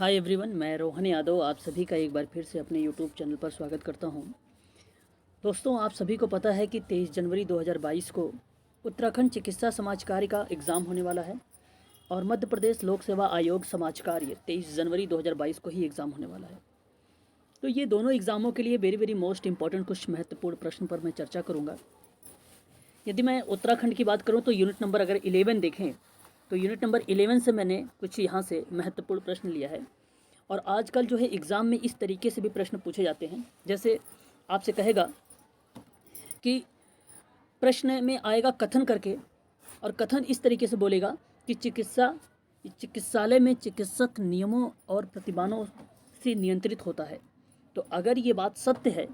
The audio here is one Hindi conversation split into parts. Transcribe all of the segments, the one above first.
हाय एवरीवन, मैं रोहन यादव आप सभी का एक बार फिर से अपने यूट्यूब चैनल पर स्वागत करता हूं। दोस्तों, आप सभी को पता है कि 23 जनवरी 2022 को उत्तराखंड चिकित्सा समाज कार्य का एग्ज़ाम होने वाला है और मध्य प्रदेश लोक सेवा आयोग समाज कार्य 23 जनवरी 2022 को ही एग्ज़ाम होने वाला है। तो ये दोनों एग्ज़ामों के लिए वेरी वेरी मोस्ट इंपॉर्टेंट कुछ महत्वपूर्ण प्रश्न पर मैं चर्चा करूँगा। यदि मैं उत्तराखंड की बात करूँ तो यूनिट नंबर अगर 11 देखें तो यूनिट नंबर 11 से मैंने कुछ यहाँ से महत्वपूर्ण प्रश्न लिया है। और आजकल जो है एग्ज़ाम में इस तरीके से भी प्रश्न पूछे जाते हैं, जैसे आपसे कहेगा कि प्रश्न में आएगा कथन करके, और कथन इस तरीके से बोलेगा कि चिकित्सालय में चिकित्सक नियमों और प्रतिमानों से नियंत्रित होता है। तो अगर ये बात सत्य है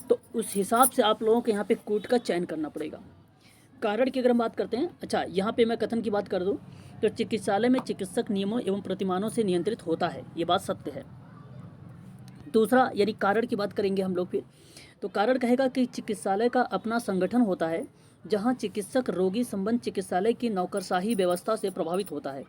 तो उस हिसाब से आप लोगों को यहाँ पे कोट का चयन करना पड़ेगा। कारण की अगर हम बात करते हैं, अच्छा यहाँ पे मैं कथन की बात कर दूँ तो चिकित्सालय में चिकित्सक नियमों एवं प्रतिमानों से नियंत्रित होता है, ये बात सत्य है। दूसरा यानी कारण की बात करेंगे हम लोग फिर, तो कारण कहेगा कि चिकित्सालय का अपना संगठन होता है जहाँ चिकित्सक रोगी संबंध चिकित्सालय की नौकरशाही व्यवस्था से प्रभावित होता है।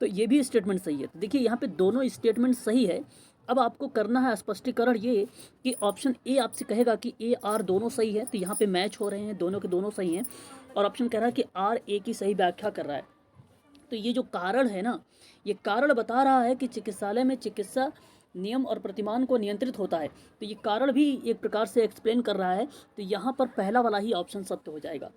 तो ये भी स्टेटमेंट सही है। तो देखिए यहाँ पे दोनों स्टेटमेंट सही है। अब आपको करना है स्पष्टीकरण ये कि ऑप्शन ए आपसे कहेगा कि ए आर दोनों सही है, तो यहाँ पे मैच हो रहे हैं, दोनों के दोनों सही हैं। और ऑप्शन कह रहा है कि आर ए की सही व्याख्या कर रहा है। तो ये जो कारण है ना, ये कारण बता रहा है कि चिकित्सालय में चिकित्सा नियम और प्रतिमान को नियंत्रित होता है, तो ये कारण भी एक प्रकार से एक्सप्लेन कर रहा है। तो यहाँ पर पहला वाला ही ऑप्शन सत्य हो जाएगा।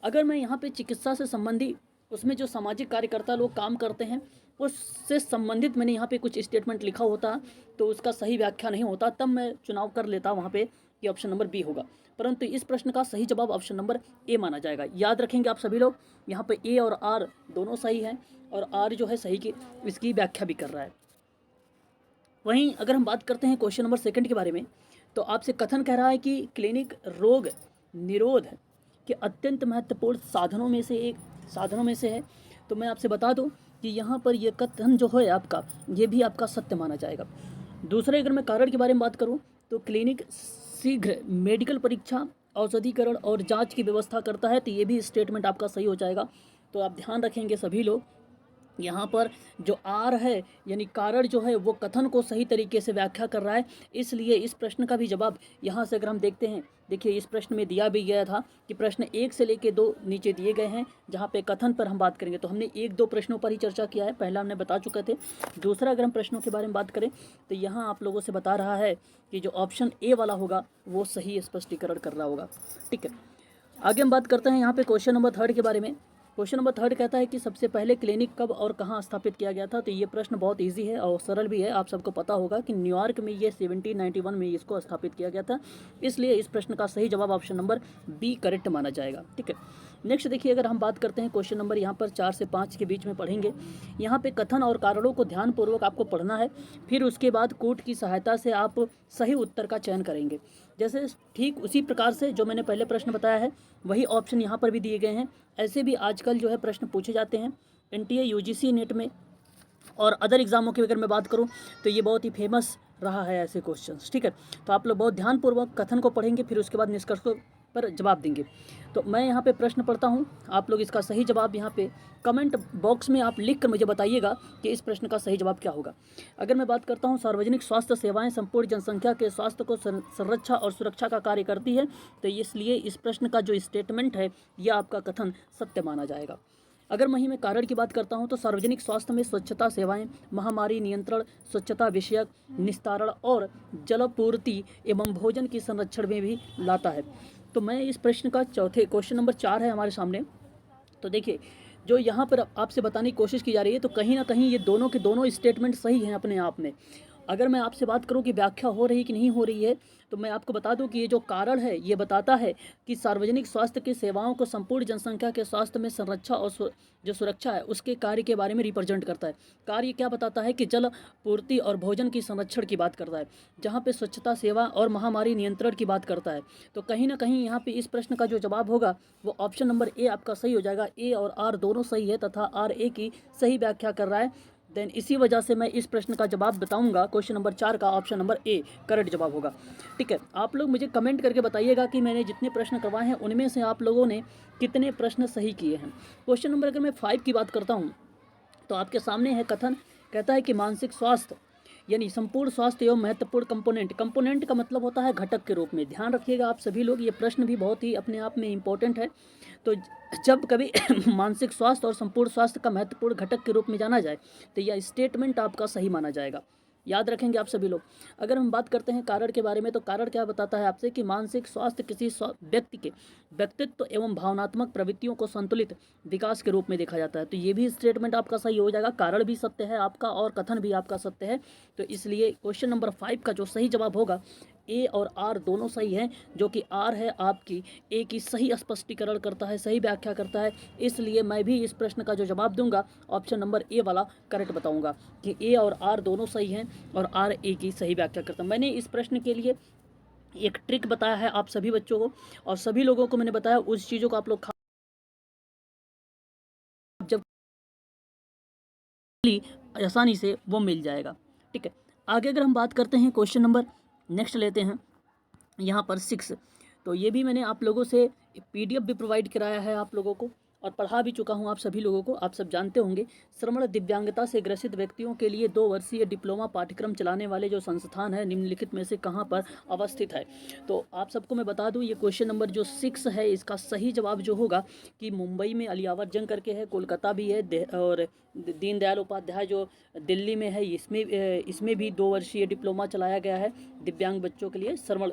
अगर मैं यहाँ पे चिकित्सा से संबंधी उसमें जो सामाजिक कार्यकर्ता लोग काम करते हैं उससे संबंधित मैंने यहाँ पे कुछ स्टेटमेंट लिखा होता तो उसका सही व्याख्या नहीं होता, तब मैं चुनाव कर लेता वहाँ पे कि ऑप्शन नंबर बी होगा। परंतु इस प्रश्न का सही जवाब ऑप्शन नंबर ए माना जाएगा। याद रखेंगे आप सभी लोग, यहाँ पे ए और आर दोनों सही हैं और आर जो है सही की इसकी व्याख्या भी कर रहा है। वहीं अगर हम बात करते हैं क्वेश्चन नंबर सेकंड के बारे में, तो आपसे कथन कह रहा है कि क्लिनिक रोग निरोध के अत्यंत महत्वपूर्ण साधनों में से है। तो मैं आपसे बता दूं कि यहाँ पर यह कथन जो है आपका, ये भी आपका सत्य माना जाएगा। दूसरे अगर मैं कारण के बारे में बात करूँ तो क्लिनिक शीघ्र मेडिकल परीक्षा, औषधिकरण और जांच की व्यवस्था करता है, तो ये भी स्टेटमेंट आपका सही हो जाएगा। तो आप ध्यान रखेंगे सभी लोग, यहाँ पर जो आर है यानी कारण जो है वो कथन को सही तरीके से व्याख्या कर रहा है, इसलिए इस प्रश्न का भी जवाब यहाँ से अगर हम देखते हैं, देखिए इस प्रश्न में दिया भी गया था कि प्रश्न 1 से लेकर 2 नीचे दिए गए हैं, जहाँ पे कथन पर हम बात करेंगे तो हमने 1-2 प्रश्नों पर ही चर्चा किया है, पहला हमने बता चुके थे। दूसरा अगर हम प्रश्नों के बारे में बात करें तो यहाँ आप लोगों से बता रहा है कि जो ऑप्शन ए वाला होगा वो सही स्पष्टीकरण कर रहा होगा। ठीक है, आगे हम बात करते हैं यहाँ पे क्वेश्चन नंबर 3 के बारे में। क्वेश्चन नंबर 3 कहता है कि सबसे पहले क्लिनिक कब और कहाँ स्थापित किया गया था। तो ये प्रश्न बहुत इजी है और सरल भी है। आप सबको पता होगा कि न्यूयॉर्क में ये 1791 में इसको स्थापित किया गया था, इसलिए इस प्रश्न का सही जवाब ऑप्शन नंबर बी करेक्ट माना जाएगा। ठीक है, नेक्स्ट देखिए, अगर हम बात करते हैं क्वेश्चन नंबर यहाँ पर 4 से 5 के बीच में पढ़ेंगे। यहाँ पे कथन और कारणों को ध्यानपूर्वक आपको पढ़ना है, फिर उसके बाद कोट की सहायता से आप सही उत्तर का चयन करेंगे। जैसे ठीक उसी प्रकार से जो मैंने पहले प्रश्न बताया है वही ऑप्शन यहाँ पर भी दिए गए हैं। ऐसे भी आजकल जो है प्रश्न पूछे जाते हैं एनटीए, यूजीसी, नेट में और अदर एग्जामों की अगर मैं बात करूं तो ये बहुत ही फेमस रहा है ऐसे क्वेश्चंस। ठीक है, तो आप लोग बहुत ध्यानपूर्वक कथन को पढ़ेंगे, फिर उसके बाद निष्कर्ष को पर जवाब देंगे। तो मैं यहाँ पे प्रश्न पढ़ता हूँ, आप लोग इसका सही जवाब यहाँ पे कमेंट बॉक्स में आप लिख कर मुझे बताइएगा कि इस प्रश्न का सही जवाब क्या होगा। अगर मैं बात करता हूँ, सार्वजनिक स्वास्थ्य सेवाएं संपूर्ण जनसंख्या के स्वास्थ्य को संरक्षा और सुरक्षा का कार्य करती है, तो इसलिए इस प्रश्न का जो स्टेटमेंट है यह आपका कथन सत्य माना जाएगा। अगर मैं कारण की बात करता हूं तो सार्वजनिक स्वास्थ्य में स्वच्छता सेवाएं, महामारी नियंत्रण, स्वच्छता विषयक निस्तारण और जलापूर्ति एवं भोजन की संरक्षण में भी लाता है। तो मैं इस प्रश्न का चौथे क्वेश्चन नंबर 4 है हमारे सामने। तो देखिए, जो यहाँ पर आपसे बताने की कोशिश की जा रही है, तो कहीं ना कहीं ये दोनों के दोनों स्टेटमेंट सही हैं अपने आप में। अगर मैं आपसे बात करूं कि व्याख्या हो रही कि नहीं हो रही है, तो मैं आपको बता दूं कि ये जो कारण है ये बताता है कि सार्वजनिक स्वास्थ्य की सेवाओं को संपूर्ण जनसंख्या के स्वास्थ्य में संरक्षा और जो सुरक्षा है उसके कार्य के बारे में रिप्रेजेंट करता है। कार्य क्या बताता है कि जल पूर्ति और भोजन की संरक्षण की बात करता है, जहाँ पे स्वच्छता सेवा और महामारी नियंत्रण की बात करता है। तो कहीं ना कहीं यहाँ पे इस प्रश्न का जो जवाब होगा वो ऑप्शन नंबर ए आपका सही हो जाएगा। ए और आर दोनों सही है तथा आर ए की सही व्याख्या कर रहा है। देन इसी वजह से मैं इस प्रश्न का जवाब बताऊंगा, क्वेश्चन नंबर 4 का ऑप्शन नंबर ए करेक्ट जवाब होगा। ठीक है, आप लोग मुझे कमेंट करके बताइएगा कि मैंने जितने प्रश्न करवाए हैं उनमें से आप लोगों ने कितने प्रश्न सही किए हैं। क्वेश्चन नंबर अगर मैं 5 की बात करता हूं तो आपके सामने है कथन कहता है कि मानसिक स्वास्थ्य यानी संपूर्ण स्वास्थ्य एवं महत्वपूर्ण कंपोनेंट का मतलब होता है घटक के रूप में। ध्यान रखिएगा आप सभी लोग, ये प्रश्न भी बहुत ही अपने आप में इम्पोर्टेंट है। तो जब कभी मानसिक स्वास्थ्य और संपूर्ण स्वास्थ्य का महत्वपूर्ण घटक के रूप में जाना जाए तो यह स्टेटमेंट आपका सही माना जाएगा। याद रखेंगे आप सभी लोग। अगर हम बात करते हैं कारण के बारे में, तो कारण क्या बताता है आपसे कि मानसिक स्वास्थ्य किसी व्यक्ति के व्यक्तित्व एवं भावनात्मक प्रवृत्तियों को संतुलित विकास के रूप में देखा जाता है। तो ये भी स्टेटमेंट आपका सही हो जाएगा। कारण भी सत्य है आपका और कथन भी आपका सत्य है। तो इसलिए क्वेश्चन नंबर 5 का जो सही जवाब होगा, ए और आर दोनों सही हैं, जो कि आर है आपकी ए की सही स्पष्टीकरण करता है, सही व्याख्या करता है। इसलिए मैं भी इस प्रश्न का जो जवाब दूंगा ऑप्शन नंबर ए वाला करेक्ट बताऊंगा कि ए और आर दोनों सही हैं और आर ए की सही व्याख्या करता है। मैंने इस प्रश्न के लिए एक ट्रिक बताया है आप सभी बच्चों को, और सभी लोगों को मैंने बताया उस चीज़ों को आप लोग जब आसानी से वो मिल जाएगा। ठीक है, आगे अगर हम बात करते हैं क्वेश्चन नंबर नेक्स्ट लेते हैं यहाँ पर 6। तो ये भी मैंने आप लोगों से PDF भी प्रोवाइड कराया है आप लोगों को और पढ़ा भी चुका हूँ आप सभी लोगों को। आप सब जानते होंगे, श्रवण दिव्यांगता से ग्रसित व्यक्तियों के लिए 2 वर्षीय डिप्लोमा पाठ्यक्रम चलाने वाले जो संस्थान है निम्नलिखित में से कहाँ पर अवस्थित है। तो आप सबको मैं बता दूँ, ये क्वेश्चन नंबर जो 6 है इसका सही जवाब जो होगा कि मुंबई में अलियावत जंग करके है, कोलकाता भी है, और दीनदयाल उपाध्याय जो दिल्ली में है, इसमें भी 2 वर्षीय डिप्लोमा चलाया गया है दिव्यांग बच्चों के लिए। श्रवण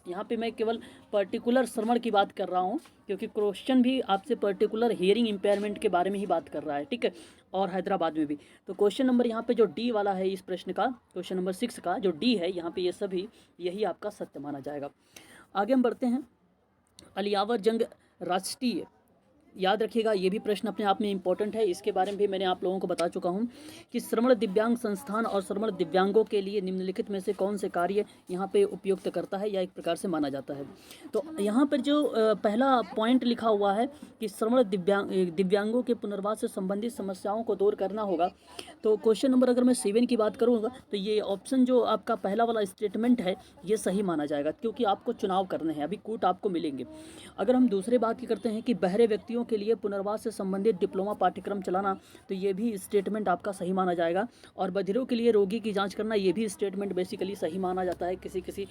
यहाँ पे मैं केवल पर्टिकुलर श्रवण की बात कर रहा हूँ, क्योंकि क्वेश्चन भी आपसे पर्टिकुलर हियरिंग इम्पेयरमेंट के बारे में ही बात कर रहा है। ठीक है, और हैदराबाद में भी। तो क्वेश्चन नंबर यहाँ पे जो डी वाला है इस प्रश्न का, क्वेश्चन नंबर 6 का जो डी है यहाँ पे, ये सभी यही आपका सत्य माना जाएगा। आगे हम बढ़ते हैं। अलियावत जंग राष्ट्रीय, याद रखिएगा ये भी प्रश्न अपने आप में इंपॉर्टेंट है। इसके बारे में भी मैंने आप लोगों को बता चुका हूँ कि श्रवण दिव्यांग संस्थान और श्रवण दिव्यांगों के लिए निम्नलिखित में से कौन से कार्य यहाँ पे उपयुक्त करता है या एक प्रकार से माना जाता है। तो यहाँ पर जो पहला पॉइंट लिखा हुआ है कि श्रवण दिव्यांगों के पुनर्वास से संबंधित समस्याओं को दूर करना होगा। तो क्वेश्चन नंबर अगर मैं 7 की बात करूँगा तो ये ऑप्शन जो आपका पहला वाला स्टेटमेंट है ये सही माना जाएगा, क्योंकि आपको चुनाव करने हैं, अभी कूट आपको मिलेंगे। अगर हम दूसरे बात की करते हैं कि बहरे व्यक्तियों के लिए पुनर्वास से संबंधित डिप्लोमा पाठ्यक्रम चलाना, तो ये भी स्टेटमेंट आपका सही माना जाएगा। और बधिरों के लिए रोगी की जांच करना, ये भी स्टेटमेंट बेसिकली सही माना जाता है, किसी किसी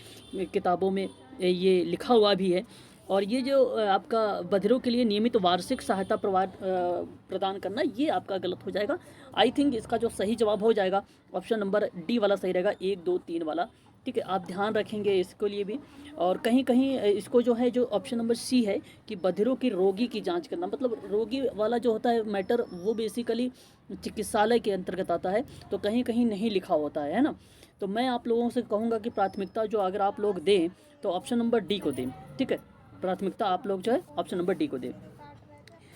किताबों में ये लिखा हुआ भी है। और ये जो आपका बधिरों के लिए नियमित वार्षिक सहायता प्रदान करना, ये आपका गलत हो जाएगा। आई थिंक इसका जो सही जवाब हो जाएगा ऑप्शन नंबर डी वाला सही रहेगा, 1 2 3 वाला। ठीक है, आप ध्यान रखेंगे इसको लिए भी। और कहीं कहीं इसको जो है, जो ऑप्शन नंबर सी है कि बधिरों की रोगी की जांच करना, मतलब रोगी वाला जो होता है मैटर, वो बेसिकली चिकित्सालय के अंतर्गत आता है, तो कहीं कहीं नहीं लिखा होता है ना। तो मैं आप लोगों से कहूँगा कि प्राथमिकता जो अगर आप लोग दें तो ऑप्शन नंबर डी को दें। ठीक है, प्राथमिकता आप लोग जो है ऑप्शन नंबर डी को दें।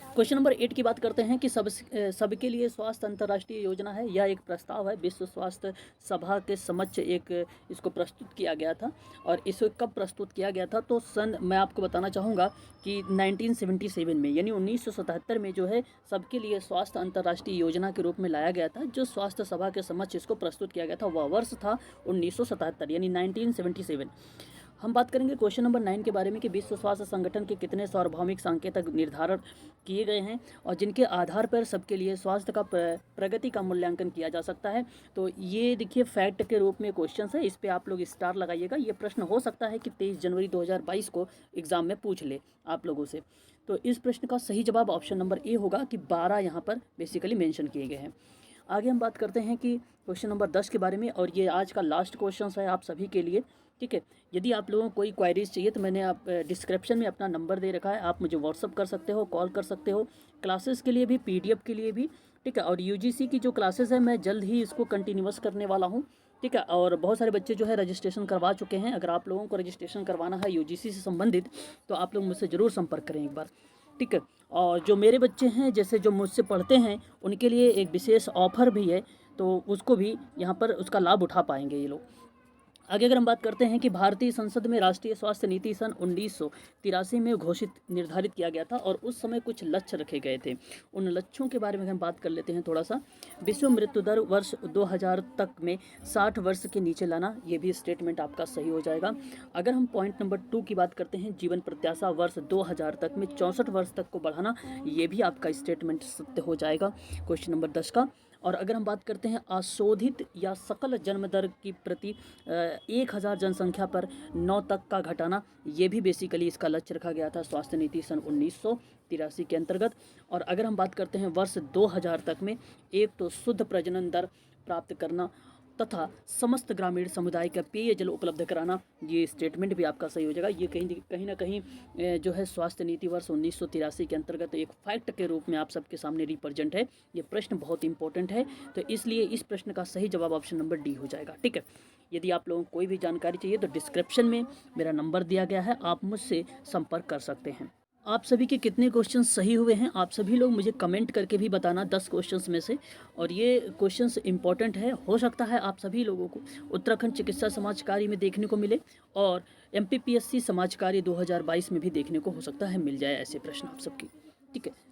क्वेश्चन नंबर 8 की बात करते हैं कि सबके लिए स्वास्थ्य अंतर्राष्ट्रीय योजना है, यह एक प्रस्ताव है, विश्व स्वास्थ्य सभा के समक्ष एक इसको प्रस्तुत किया गया था। और इसे कब प्रस्तुत किया गया था, तो मैं आपको बताना चाहूँगा कि 1977 में, यानी 1977 में जो है सबके लिए स्वास्थ्य अंतर्राष्ट्रीय योजना के रूप में लाया गया था। जो स्वास्थ्य सभा के समक्ष इसको प्रस्तुत किया गया था वह वर्ष था 1977, यानी 1977। हम बात करेंगे क्वेश्चन नंबर 9 के बारे में कि विश्व स्वास्थ्य संगठन के कितने सार्वभौमिक संकेतक निर्धारण किए गए हैं और जिनके आधार पर सबके लिए स्वास्थ्य का प्रगति का मूल्यांकन किया जा सकता है। तो ये देखिए फैक्ट के रूप में क्वेश्चन है, इस पर आप लोग स्टार लगाइएगा। ये प्रश्न हो सकता है कि 23 जनवरी 2022 को एग्जाम में पूछ ले आप लोगों से। तो इस प्रश्न का सही जवाब ऑप्शन नंबर ए होगा कि 12 यहाँ पर बेसिकली मेंशन किए गए हैं। आगे हम बात करते हैं कि क्वेश्चन नंबर 10 के बारे में, और ये आज का लास्ट क्वेश्चन है आप सभी के लिए। ठीक है, यदि आप लोगों को कोई क्वायरीज चाहिए तो मैंने आप डिस्क्रिप्शन में अपना नंबर दे रखा है, आप मुझे व्हाट्सअप कर सकते हो, कॉल कर सकते हो, क्लासेस के लिए भी, PDF के लिए भी। ठीक है, और UGC की जो क्लासेस है मैं जल्द ही इसको कंटिन्यूअस करने वाला हूँ। ठीक है, और बहुत सारे बच्चे जो है रजिस्ट्रेशन करवा चुके हैं। अगर आप लोगों को रजिस्ट्रेशन करवाना है UGC से संबंधित तो आप लोग मुझसे ज़रूर संपर्क करें एक बार। ठीक है, और जो मेरे बच्चे हैं जैसे जो मुझसे पढ़ते हैं उनके लिए एक विशेष ऑफर भी है, तो उसको भी यहाँ पर उसका लाभ उठा पाएंगे ये लोग। आगे अगर हम बात करते हैं कि भारतीय संसद में राष्ट्रीय स्वास्थ्य नीति सन 1983 में घोषित निर्धारित किया गया था और उस समय कुछ लक्ष्य रखे गए थे। उन लक्ष्यों के बारे में हम बात कर लेते हैं थोड़ा सा। विश्व मृत्यु दर वर्ष 2000 तक में 60 वर्ष के नीचे लाना, ये भी स्टेटमेंट आपका सही हो जाएगा। अगर हम पॉइंट नंबर 2 की बात करते हैं, जीवन प्रत्याशा वर्ष 2000 तक में 64 वर्ष तक को बढ़ाना, ये भी आपका स्टेटमेंट सत्य हो जाएगा क्वेश्चन नंबर 10 का। और अगर हम बात करते हैं अशोधित या सकल जन्म दर की प्रति 1000 जनसंख्या पर 9 तक का घटाना, ये भी बेसिकली इसका लक्ष्य रखा गया था स्वास्थ्य नीति सन 1983 के अंतर्गत। और अगर हम बात करते हैं वर्ष 2000 तक में, एक तो शुद्ध प्रजनन दर प्राप्त करना तथा समस्त ग्रामीण समुदाय का पेयजल उपलब्ध कराना, ये स्टेटमेंट भी आपका सही हो जाएगा। ये कहीं ना कहीं जो है स्वास्थ्य नीति वर्ष 1983 के अंतर्गत एक फैक्ट के रूप में आप सबके सामने रिप्रेजेंट है। ये प्रश्न बहुत इंपॉर्टेंट है, तो इसलिए इस प्रश्न का सही जवाब ऑप्शन नंबर डी हो जाएगा। ठीक है, यदि आप लोगों को कोई भी जानकारी चाहिए तो डिस्क्रिप्शन में मेरा नंबर दिया गया है, आप मुझसे संपर्क कर सकते हैं। आप सभी के कितने क्वेश्चंस सही हुए हैं आप सभी लोग मुझे कमेंट करके भी बताना 10 क्वेश्चंस में से। और ये क्वेश्चंस इंपॉर्टेंट है, हो सकता है आप सभी लोगों को उत्तराखंड चिकित्सा समाज कार्य में देखने को मिले और MPPSC समाज कार्य 2022 में भी देखने को हो सकता है मिल जाए ऐसे प्रश्न आप सबकी। ठीक है।